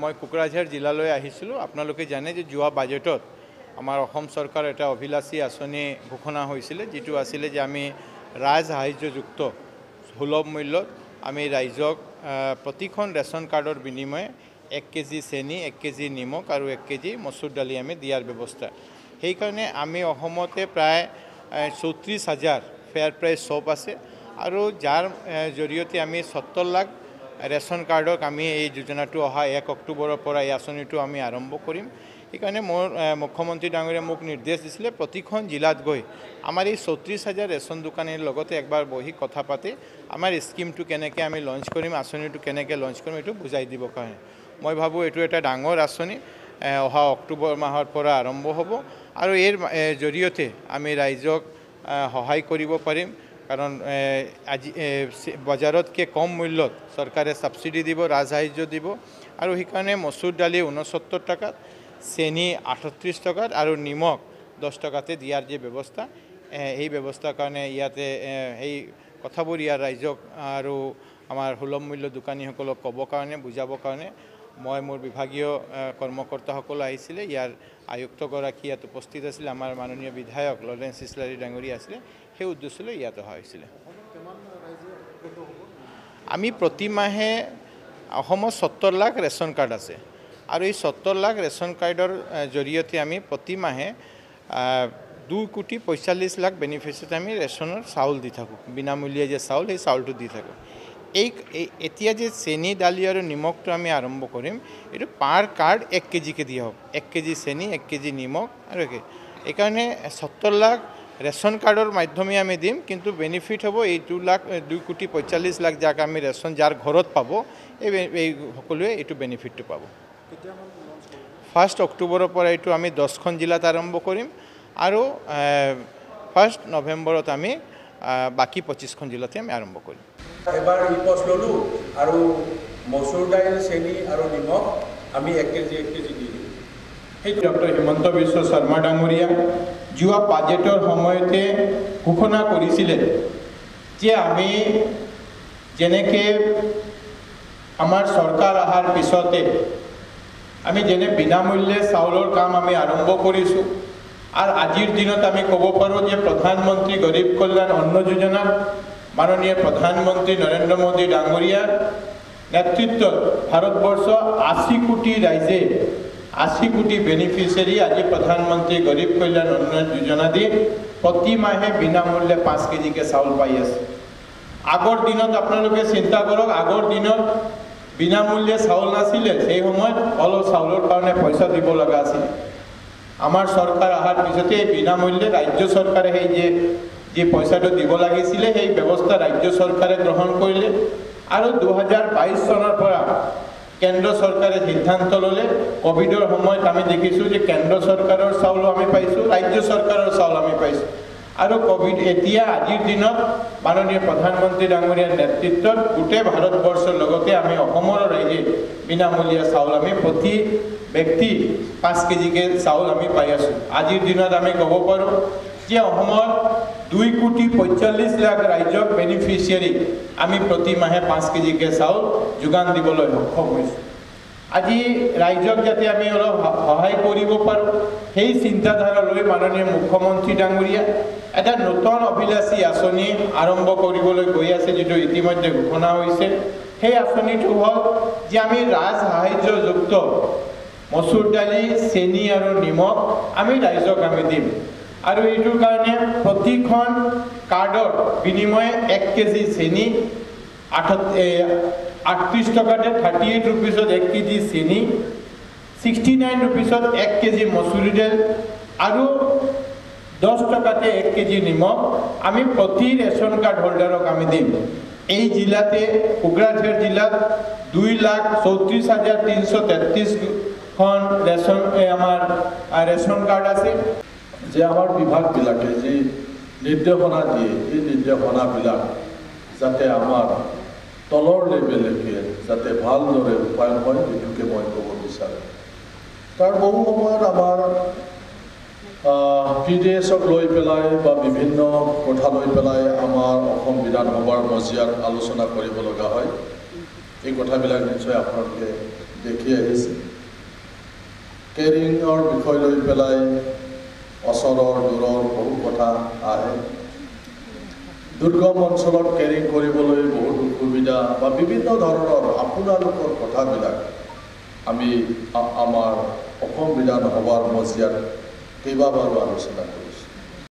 মই কোকৰাঝাৰ জিলালৈ আহিছিলোঁ। আপোনালোকে জানে যে যোৱা বাজেটত আমাৰ অসম চৰকাৰ এটা অভিলাষী আঁচনি ঘোষণা হৈছিলে, যিটো আছিলে যে আমি ৰাজ সাহায্যযুক্ত সুলভ মূল্যত আমি ৰাইজক প্ৰতিখন ৰেচন কাৰ্ডৰ বিনিময়ে 1 কেজি চেনি, 1 কেজি নিমখ আৰু 1 কেজি মচুৰ দালি আমি দিয়াৰ ব্যৱস্থা। সেইকাৰণে আমি অসমতে প্ৰায় 34,000 ফেয়াৰ প্ৰাইচ শ্বপ আছে আৰু যাৰ জৰিয়তে আমি 70 লাখ ৰেচন কাৰ্ডক আমি এই যোজনাটো অহা 1 অক্টোবৰৰ পৰা এই আঁচনিটো আমি আৰম্ভ কৰিম। সেইকাৰণে মোৰ মুখ্যমন্ত্ৰী ডাঙৰীয়াই মোক নিৰ্দেশ দিছিলে প্ৰতিখন জিলাত গৈ আমাৰ এই 34,000 ৰেচন দোকানীৰ লগতে একবাৰ বহি কথা পাতি আমাৰ স্কিমটো কেনেকৈ আমি লঞ্চ কৰিম, আঁচনিটো কেনেকৈ লঞ্চ কৰিম এইটো বুজাই দিবৰ কাৰণে। মই ভাবোঁ এইটো এটা ডাঙৰ আঁচনি অহা অক্টোবৰ মাহৰ পৰা আৰম্ভ হ'ব আৰু এই জৰিয়তে আমি ৰাইজক সহায় কৰিব পাৰিম। কাৰণ আজি বজাৰতকৈ কম মূল্যত চৰকাৰে ছাবচিডি দিব, ৰাজসাহায্য দিব আৰু সেইকাৰণে মচুৰ দালি 69 টকাত, চেনি 38 টকাত আৰু নিমখ 10 টকাতে দিয়াৰ যে ব্যৱস্থা, এই ব্যৱস্থাৰ কাৰণে ইয়াতে এই কথাবোৰ ইয়াৰ ৰাইজক আৰু আমাৰ সুলভ মূল্য দোকানীসকলক ক'বৰ কাৰণে, বুজাবৰ কাৰণে মই মোৰ বিভাগীয় কৰ্মকৰ্তাসকল আহিছিলে। ইয়াৰ আয়ুক্তগৰাকী ইয়াত উপস্থিত আছিলে, আমাৰ মাননীয় বিধায়ক লৰেন্স ইছলাৰী ডাঙৰীয়া আছিলে। সেই উদ্দেশ্যলৈ ইয়াত অহা হৈছিলে। আমি প্ৰতি মাহে অসমত 70 লাখ ৰেচন কাৰ্ড আছে আৰু এই 70 লাখ ৰেচন কাৰ্ডৰ জৰিয়তে আমি প্ৰতি মাহে 2,45,00,000 বেনিফিচিয়াৰীক আমি ৰেচনৰ চাউল দি থাকোঁ। বিনামূলীয়া যে চাউল, সেই চাউলটো দি থাকোঁ। এতিয়া যে চেনি, দালি আৰু নিমখটো আমি আৰম্ভ কৰিম, এইটো পাৰ কাৰ্ড 1 কেজিকৈ দিয়া হ'ব। 1 কেজি চেনি, 1 কেজি নিমখ আৰু এইকাৰণে 70 লাখ ৰেচন কাৰ্ডৰ মাধ্যমে আমি দিম, কিন্তু বেনিফিট হ'ব এই 2,45,00,000 যাক আমি ৰেচন যাৰ ঘৰত পাব, এই সকলোৱে এইটো বেনিফিটটো পাব। 1 অক্টোবৰৰ পৰা এইটো আমি 10খন জিলাত আৰম্ভ কৰিম আৰু 1 নৱেম্বৰত আমি বাকী 25খন জিলাতে আমি আৰম্ভ কৰিম। এবাৰ ই-পছ ল'লোঁ আৰু মচুৰ দাইল, চেনি আৰু নিমখ আমি 1 কেজি দি দিম। সেইটো ডক্টৰ হিমন্ত বিশ্ব শৰ্মা ডাঙৰীয়া যোৱা বাজেটৰ সময়তে ঘোষণা কৰিছিলে যে আমি যেনেকৈ আমাৰ চৰকাৰ অহাৰ পিছতে আমি যেনে বিনামূল্যে চাউলৰ কাম আমি আৰম্ভ কৰিছোঁ আৰু আজিৰ দিনত আমি ক'ব পাৰোঁ যে প্ৰধানমন্ত্ৰী গৰীব কল্যাণ অন্ন যোজনা মাননীয় প্ৰধানমন্ত্ৰী নৰেন্দ্ৰ মোদী ডাঙৰীয়াৰ নেতৃত্বত ভাৰতবৰ্ষ 80 কোটি ৰাইজে 80 কোটি বেনিফিচিয়াৰী আজি প্ৰধানমন্ত্ৰী গৰীব কল্যাণ অন্ন যোজনা দি প্ৰতি মাহে বিনামূল্যে 5 কেজিকৈ চাউল পাই আছে। আগৰ দিনত আপোনালোকে চিন্তা কৰক, আগৰ দিনত বিনামূল্যে চাউল নাছিলে, সেই সময়ত অলপ চাউলৰ কাৰণে পইচা দিব লগা আছিল। আমাৰ চৰকাৰ অহাৰ পিছতে বিনামূল্যে ৰাজ্য চৰকাৰে সেই যে পইচাটো দিব লাগিছিলে, সেই ব্যৱস্থা ৰাজ্য চৰকাৰে গ্ৰহণ কৰিলে আৰু 2022 চনৰ পৰা কেন্দ্ৰ চৰকাৰে সিদ্ধান্ত ল'লে। কোভিডৰ সময়ত আমি দেখিছোঁ যে কেন্দ্ৰ চৰকাৰৰ চাউলো আমি পাইছোঁ, ৰাজ্য চৰকাৰৰ চাউল আমি পাইছোঁ আৰু এতিয়া আজিৰ দিনত মাননীয় প্ৰধানমন্ত্ৰী ডাঙৰীয়াৰ নেতৃত্বত গোটেই ভাৰতবৰ্ষৰ লগতে আমি অসমৰ ৰাইজে বিনামূলীয়া চাউল আমি প্ৰতি ব্যক্তি 5 কেজিকৈ চাউল আমি পাই আছোঁ। আজিৰ দিনত আমি ক'ব পাৰোঁ যে অসমত 2,45,00,000 ৰাইজক বেনিফিচিয়াৰী আমি প্ৰতি মাহে 5 কেজিকৈ চাউল যোগান দিবলৈ সক্ষম হৈছোঁ। আজি ৰাইজক যাতে আমি অলপ সহায় কৰিব পাৰোঁ, সেই চিন্তাধাৰালৈ মাননীয় মুখ্যমন্ত্ৰী ডাঙৰীয়া এটা নতুন অভিলাষী আঁচনি আৰম্ভ কৰিবলৈ গৈ আছে, যিটো ইতিমধ্যে ঘোষণা হৈছে। সেই আঁচনিটো হ'ল যে আমি ৰাজ সাহায্যযুক্ত মচুৰ দালি, চেনি আৰু নিমখ আমি ৰাইজক আমি দিম আৰু এইটোৰ কাৰণে প্ৰতিখন কাৰ্ডৰ বিনিময়ে 1 কেজি চেনি 38 টকাতে 38 ৰুপিছত 1 কেজি চেনি, 69 ৰুপিছত 1 কেজি মচুৰি দাইল আৰু 10 টকাতে 1 কেজি নিমখ আমি প্ৰতি ৰেচন কাৰ্ড হোল্ডাৰক আমি দিম। এই জিলাতে কোকৰাঝাৰ জিলাত 2,34,333খন আমাৰ ৰেচন কাৰ্ড আছে। যে আমাৰ বিভাগবিলাকে যি নিৰ্দেশনা দিয়ে, এই নিৰ্দেশনাবিলাক যাতে আমাৰ তলৰ লেভেললৈকে যাতে ভালদৰে ৰূপায়ণ হয়, সেইটোকে মই ক'ব বিচাৰোঁ। তাৰ বহু সময়ত আমাৰ PDSক লৈ পেলাই বা বিভিন্ন কথা লৈ পেলাই আমাৰ অসম বিধানসভাৰ মজিয়াত আলোচনা কৰিব লগা হয়। এই কথাবিলাক নিশ্চয় আপোনালোকে দেখি আহিছে। কেৰিঙৰ বিষয় লৈ পেলাই ওচৰৰ দূৰৰ বহু কথা আহে। দুৰ্গম অঞ্চলত কেৰিং কৰিবলৈ বহুত অসুবিধা বা বিভিন্ন ধৰণৰ আপোনালোকৰ কথাবিলাক আমি আমাৰ অসম বিধানসভাৰ মজিয়াত কেইবাবাৰো আলোচনা কৰোঁ।